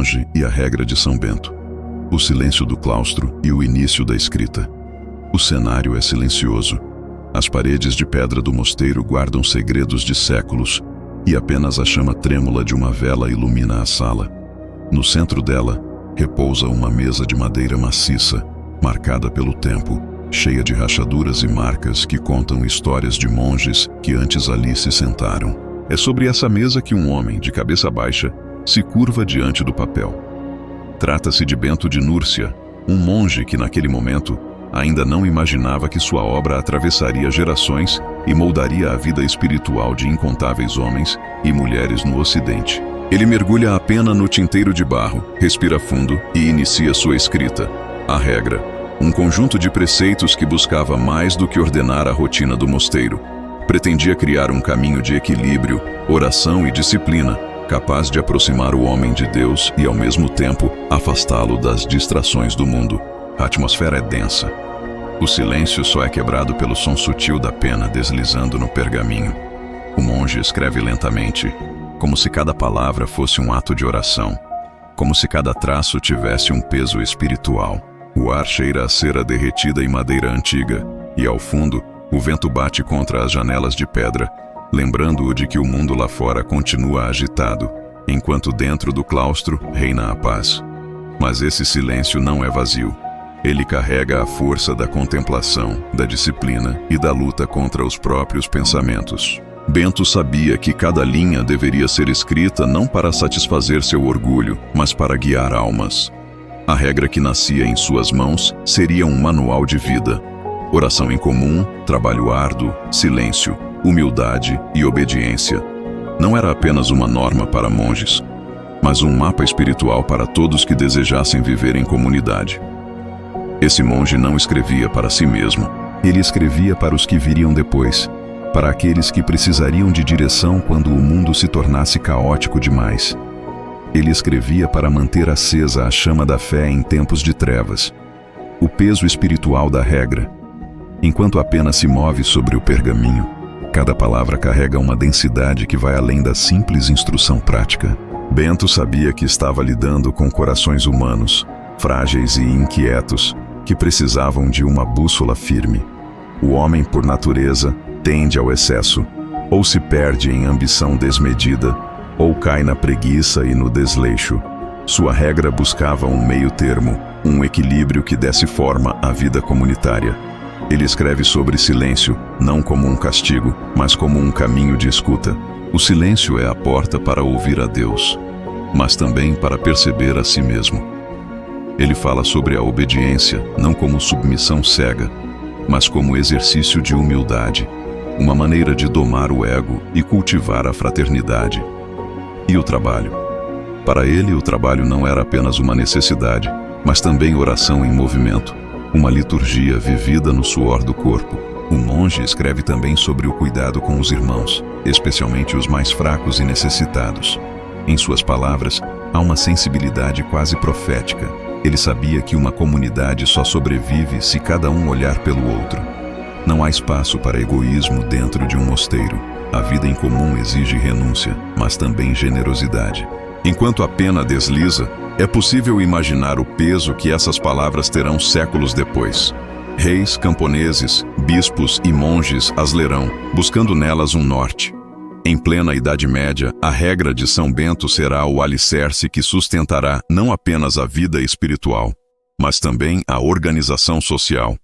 monge e a regra de São Bento. O silêncio do claustro e o início da escrita. O cenário é silencioso. As paredes de pedra do mosteiro guardam segredos de séculos e apenas a chama trêmula de uma vela ilumina a sala. No centro dela, repousa uma mesa de madeira maciça, marcada pelo tempo, cheia de rachaduras e marcas que contam histórias de monges que antes ali se sentaram. É sobre essa mesa que um homem, de cabeça baixa, se curva diante do papel. Trata-se de Bento de Núrcia, um monge que naquele momento ainda não imaginava que sua obra atravessaria gerações e moldaria a vida espiritual de incontáveis homens e mulheres no Ocidente. Ele mergulha a pena no tinteiro de barro, respira fundo e inicia sua escrita. A regra, um conjunto de preceitos que buscava mais do que ordenar a rotina do mosteiro. Pretendia criar um caminho de equilíbrio, oração e disciplina, capaz de aproximar o homem de Deus e, ao mesmo tempo, afastá-lo das distrações do mundo. A atmosfera é densa. O silêncio só é quebrado pelo som sutil da pena deslizando no pergaminho. O monge escreve lentamente, como se cada palavra fosse um ato de oração, como se cada traço tivesse um peso espiritual. O ar cheira a cera derretida e madeira antiga, e ao fundo, o vento bate contra as janelas de pedra, lembrando-o de que o mundo lá fora continua agitado, enquanto dentro do claustro reina a paz. Mas esse silêncio não é vazio. Ele carrega a força da contemplação, da disciplina e da luta contra os próprios pensamentos. Bento sabia que cada linha deveria ser escrita não para satisfazer seu orgulho, mas para guiar almas. A regra que nascia em suas mãos seria um manual de vida. Oração em comum, trabalho árduo, silêncio, humildade e obediência. Não era apenas uma norma para monges, mas um mapa espiritual para todos que desejassem viver em comunidade. Esse monge não escrevia para si mesmo. Ele escrevia para os que viriam depois, para aqueles que precisariam de direção quando o mundo se tornasse caótico demais. Ele escrevia para manter acesa a chama da fé em tempos de trevas. O peso espiritual da regra. Enquanto a pena se move sobre o pergaminho, cada palavra carrega uma densidade que vai além da simples instrução prática. Bento sabia que estava lidando com corações humanos, frágeis e inquietos, que precisavam de uma bússola firme. O homem, por natureza, tende ao excesso, ou se perde em ambição desmedida, ou cai na preguiça e no desleixo. Sua regra buscava um meio termo, um equilíbrio que desse forma à vida comunitária. Ele escreve sobre silêncio, não como um castigo, mas como um caminho de escuta. O silêncio é a porta para ouvir a Deus, mas também para perceber a si mesmo. Ele fala sobre a obediência, não como submissão cega, mas como exercício de humildade, uma maneira de domar o ego e cultivar a fraternidade. E o trabalho? Para ele, o trabalho não era apenas uma necessidade, mas também oração em movimento, uma liturgia vivida no suor do corpo. O monge escreve também sobre o cuidado com os irmãos, especialmente os mais fracos e necessitados. Em suas palavras, há uma sensibilidade quase profética. Ele sabia que uma comunidade só sobrevive se cada um olhar pelo outro. Não há espaço para egoísmo dentro de um mosteiro. A vida em comum exige renúncia, mas também generosidade. Enquanto a pena desliza, é possível imaginar o peso que essas palavras terão séculos depois. Reis, camponeses, bispos e monges as lerão, buscando nelas um norte. Em plena Idade Média, a regra de São Bento será o alicerce que sustentará não apenas a vida espiritual, mas também a organização social,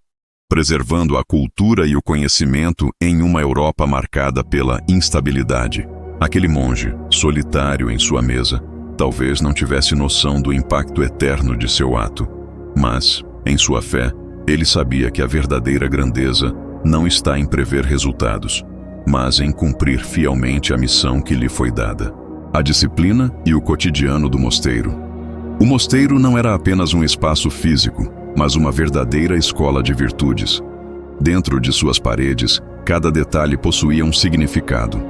preservando a cultura e o conhecimento em uma Europa marcada pela instabilidade. Aquele monge, solitário em sua mesa, talvez não tivesse noção do impacto eterno de seu ato, mas, em sua fé, ele sabia que a verdadeira grandeza não está em prever resultados, mas em cumprir fielmente a missão que lhe foi dada. A disciplina e o cotidiano do mosteiro. O mosteiro não era apenas um espaço físico, mas uma verdadeira escola de virtudes. Dentro de suas paredes, cada detalhe possuía um significado.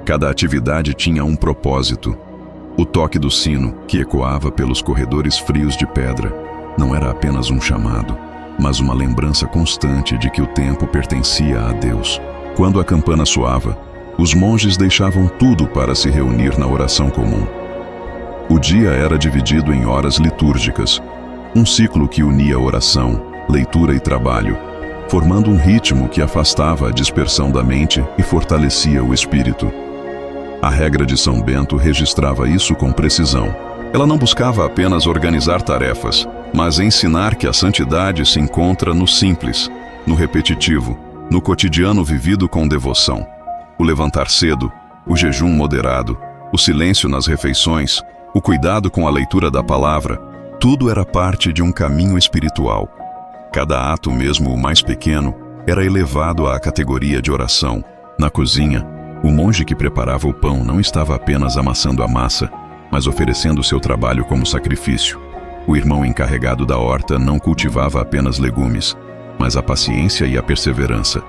Cada atividade tinha um propósito. O toque do sino, que ecoava pelos corredores frios de pedra, não era apenas um chamado, mas uma lembrança constante de que o tempo pertencia a Deus. Quando a campana soava, os monges deixavam tudo para se reunir na oração comum. O dia era dividido em horas litúrgicas, um ciclo que unia oração, leitura e trabalho, formando um ritmo que afastava a dispersão da mente e fortalecia o espírito. A regra de São Bento registrava isso com precisão. Ela não buscava apenas organizar tarefas, mas ensinar que a santidade se encontra no simples, no repetitivo, no cotidiano vivido com devoção. O levantar cedo, o jejum moderado, o silêncio nas refeições, o cuidado com a leitura da palavra, tudo era parte de um caminho espiritual. Cada ato, mesmo o mais pequeno, era elevado à categoria de oração. Na cozinha, o monge que preparava o pão não estava apenas amassando a massa, mas oferecendo seu trabalho como sacrifício. O irmão encarregado da horta não cultivava apenas legumes, mas a paciência e a perseverança.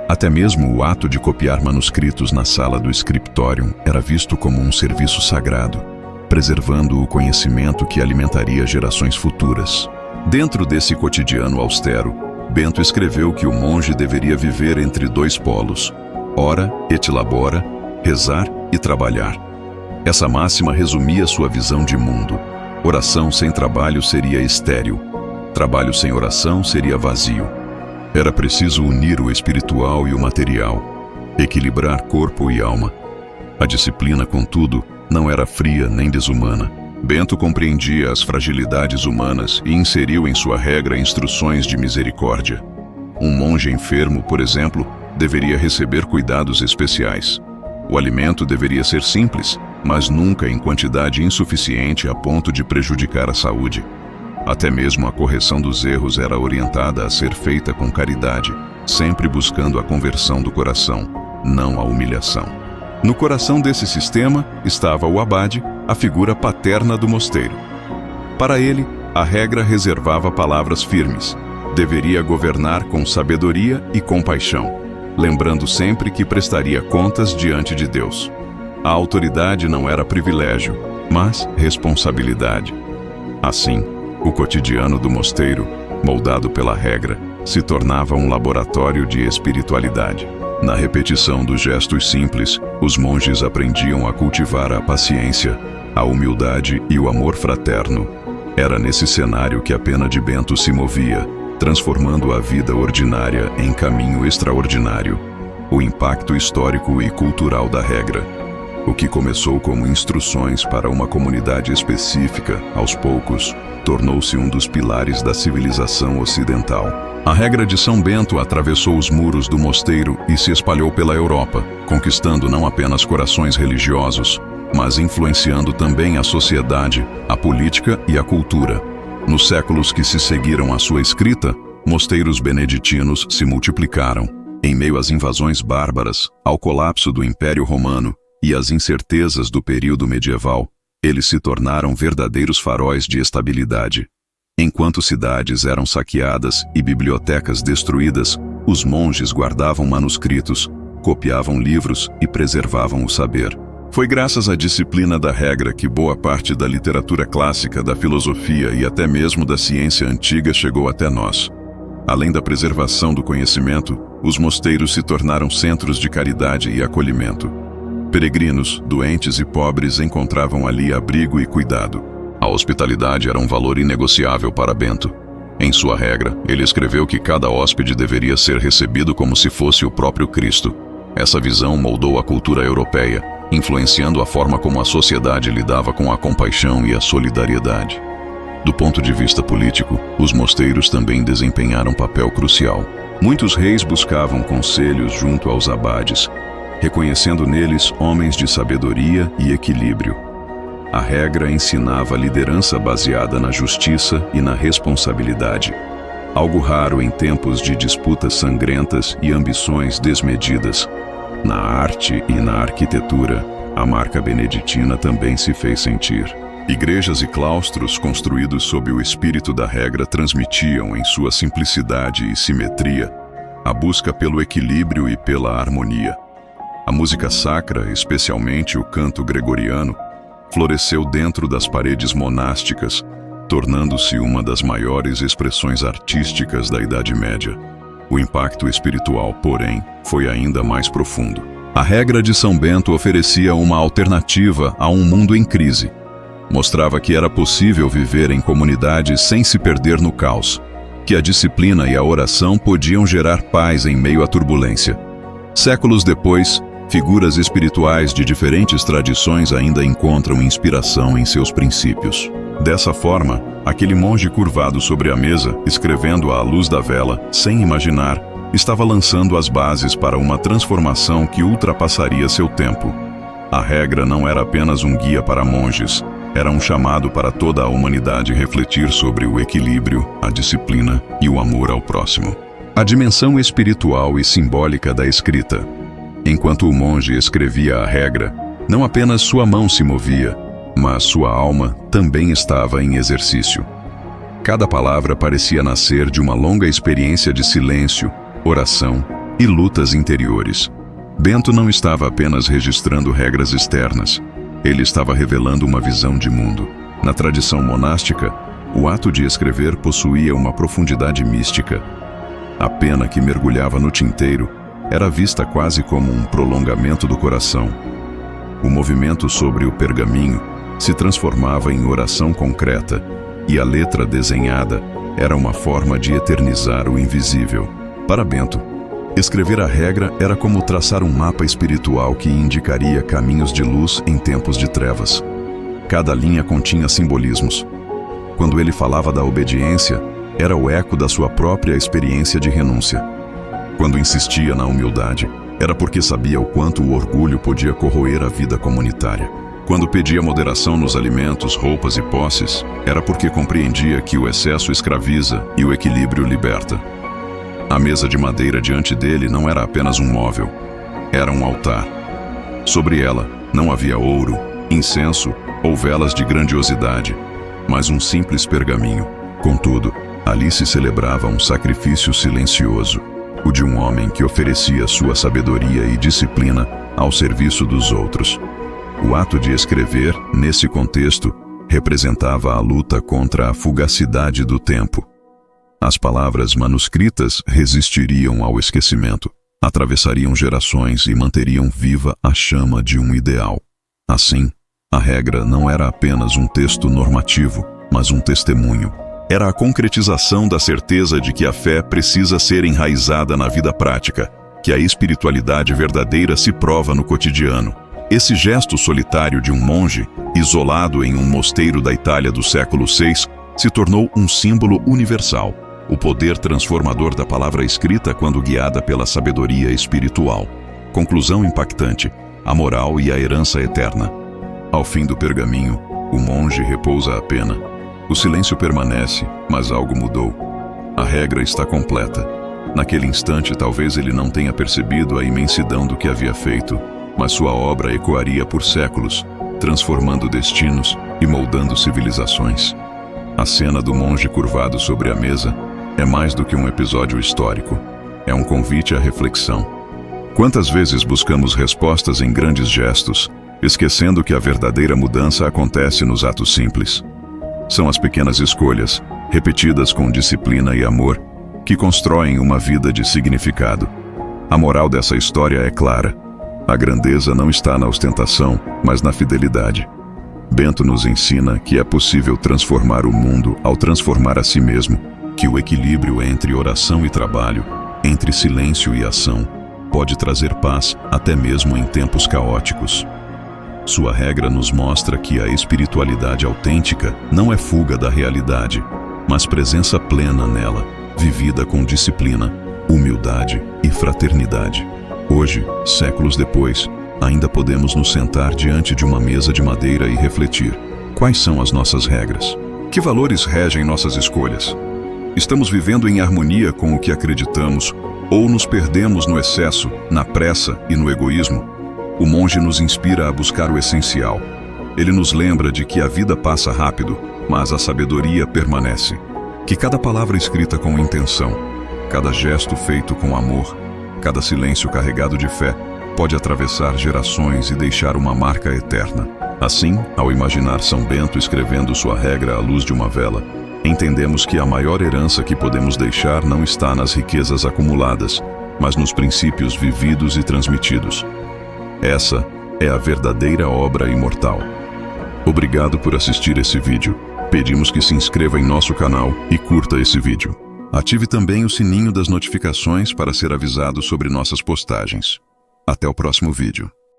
Até mesmo o ato de copiar manuscritos na sala do scriptorium era visto como um serviço sagrado, preservando o conhecimento que alimentaria gerações futuras. Dentro desse cotidiano austero, Bento escreveu que o monge deveria viver entre dois polos: ora et labora, rezar e trabalhar. Essa máxima resumia sua visão de mundo. Oração sem trabalho seria estéril. Trabalho sem oração seria vazio. Era preciso unir o espiritual e o material, equilibrar corpo e alma. A disciplina, contudo, não era fria nem desumana. Bento compreendia as fragilidades humanas e inseriu em sua regra instruções de misericórdia. Um monge enfermo, por exemplo, deveria receber cuidados especiais. O alimento deveria ser simples, mas nunca em quantidade insuficiente a ponto de prejudicar a saúde. Até mesmo a correção dos erros era orientada a ser feita com caridade, sempre buscando a conversão do coração, não a humilhação. No coração desse sistema estava o abade, a figura paterna do mosteiro. Para ele, a regra reservava palavras firmes. Deveria governar com sabedoria e compaixão, lembrando sempre que prestaria contas diante de Deus. A autoridade não era privilégio, mas responsabilidade. Assim, o cotidiano do mosteiro, moldado pela regra, se tornava um laboratório de espiritualidade. Na repetição dos gestos simples, os monges aprendiam a cultivar a paciência, a humildade e o amor fraterno. Era nesse cenário que a pena de Bento se movia, transformando a vida ordinária em caminho extraordinário. O impacto histórico e cultural da regra. O que começou como instruções para uma comunidade específica, aos poucos, tornou-se um dos pilares da civilização ocidental. A regra de São Bento atravessou os muros do mosteiro e se espalhou pela Europa, conquistando não apenas corações religiosos, mas influenciando também a sociedade, a política e a cultura. Nos séculos que se seguiram à sua escrita, mosteiros beneditinos se multiplicaram. Em meio às invasões bárbaras, ao colapso do Império Romano e às incertezas do período medieval, eles se tornaram verdadeiros faróis de estabilidade. Enquanto cidades eram saqueadas e bibliotecas destruídas, os monges guardavam manuscritos, copiavam livros e preservavam o saber. Foi graças à disciplina da regra que boa parte da literatura clássica, da filosofia e até mesmo da ciência antiga chegou até nós. Além da preservação do conhecimento, os mosteiros se tornaram centros de caridade e acolhimento. Peregrinos, doentes e pobres encontravam ali abrigo e cuidado. A hospitalidade era um valor inegociável para Bento. Em sua regra, ele escreveu que cada hóspede deveria ser recebido como se fosse o próprio Cristo. Essa visão moldou a cultura europeia, influenciando a forma como a sociedade lidava com a compaixão e a solidariedade. Do ponto de vista político, os mosteiros também desempenharam papel crucial. Muitos reis buscavam conselhos junto aos abades, reconhecendo neles homens de sabedoria e equilíbrio. A regra ensinava liderança baseada na justiça e na responsabilidade, algo raro em tempos de disputas sangrentas e ambições desmedidas. Na arte e na arquitetura, a marca beneditina também se fez sentir. Igrejas e claustros construídos sob o espírito da regra transmitiam em sua simplicidade e simetria a busca pelo equilíbrio e pela harmonia. A música sacra, especialmente o canto gregoriano, floresceu dentro das paredes monásticas, tornando-se uma das maiores expressões artísticas da Idade Média. O impacto espiritual, porém, foi ainda mais profundo. A regra de São Bento oferecia uma alternativa a um mundo em crise. Mostrava que era possível viver em comunidade sem se perder no caos, que a disciplina e a oração podiam gerar paz em meio à turbulência. Séculos depois, figuras espirituais de diferentes tradições ainda encontram inspiração em seus princípios. Dessa forma, aquele monge curvado sobre a mesa, escrevendo à luz da vela, sem imaginar, estava lançando as bases para uma transformação que ultrapassaria seu tempo. A regra não era apenas um guia para monges, era um chamado para toda a humanidade refletir sobre o equilíbrio, a disciplina e o amor ao próximo. A dimensão espiritual e simbólica da escrita. Enquanto o monge escrevia a regra, não apenas sua mão se movia, mas sua alma também estava em exercício. Cada palavra parecia nascer de uma longa experiência de silêncio, oração e lutas interiores. Bento não estava apenas registrando regras externas, ele estava revelando uma visão de mundo. Na tradição monástica, o ato de escrever possuía uma profundidade mística. A pena que mergulhava no tinteiro era vista quase como um prolongamento do coração. O movimento sobre o pergaminho se transformava em oração concreta, e a letra desenhada era uma forma de eternizar o invisível. Para Bento, escrever a regra era como traçar um mapa espiritual que indicaria caminhos de luz em tempos de trevas. Cada linha continha simbolismos. Quando ele falava da obediência, era o eco da sua própria experiência de renúncia. Quando insistia na humildade, era porque sabia o quanto o orgulho podia corroer a vida comunitária. Quando pedia moderação nos alimentos, roupas e posses, era porque compreendia que o excesso escraviza e o equilíbrio liberta. A mesa de madeira diante dele não era apenas um móvel, era um altar. Sobre ela não havia ouro, incenso ou velas de grandiosidade, mas um simples pergaminho. Contudo, ali se celebrava um sacrifício silencioso, o de um homem que oferecia sua sabedoria e disciplina ao serviço dos outros. O ato de escrever, nesse contexto, representava a luta contra a fugacidade do tempo. As palavras manuscritas resistiriam ao esquecimento, atravessariam gerações e manteriam viva a chama de um ideal. Assim, a regra não era apenas um texto normativo, mas um testemunho. Era a concretização da certeza de que a fé precisa ser enraizada na vida prática, que a espiritualidade verdadeira se prova no cotidiano. Esse gesto solitário de um monge, isolado em um mosteiro da Itália do século VI, se tornou um símbolo universal, o poder transformador da palavra escrita quando guiada pela sabedoria espiritual. Conclusão impactante: a moral e a herança eterna. Ao fim do pergaminho, o monge repousa a pena. O silêncio permanece, mas algo mudou. A regra está completa. Naquele instante, talvez ele não tenha percebido a imensidão do que havia feito, mas sua obra ecoaria por séculos, transformando destinos e moldando civilizações. A cena do monge curvado sobre a mesa é mais do que um episódio histórico. É um convite à reflexão. Quantas vezes buscamos respostas em grandes gestos, esquecendo que a verdadeira mudança acontece nos atos simples? São as pequenas escolhas, repetidas com disciplina e amor, que constroem uma vida de significado. A moral dessa história é clara. A grandeza não está na ostentação, mas na fidelidade. Bento nos ensina que é possível transformar o mundo ao transformar a si mesmo, que o equilíbrio entre oração e trabalho, entre silêncio e ação, pode trazer paz até mesmo em tempos caóticos. Sua regra nos mostra que a espiritualidade autêntica não é fuga da realidade, mas presença plena nela, vivida com disciplina, humildade e fraternidade. Hoje, séculos depois, ainda podemos nos sentar diante de uma mesa de madeira e refletir: quais são as nossas regras? Que valores regem nossas escolhas? Estamos vivendo em harmonia com o que acreditamos ou nos perdemos no excesso, na pressa e no egoísmo? O monge nos inspira a buscar o essencial. Ele nos lembra de que a vida passa rápido, mas a sabedoria permanece. Que cada palavra escrita com intenção, cada gesto feito com amor, cada silêncio carregado de fé, pode atravessar gerações e deixar uma marca eterna. Assim, ao imaginar São Bento escrevendo sua regra à luz de uma vela, entendemos que a maior herança que podemos deixar não está nas riquezas acumuladas, mas nos princípios vividos e transmitidos. Essa é a verdadeira obra imortal. Obrigado por assistir esse vídeo. Pedimos que se inscreva em nosso canal e curta esse vídeo. Ative também o sininho das notificações para ser avisado sobre nossas postagens. Até o próximo vídeo.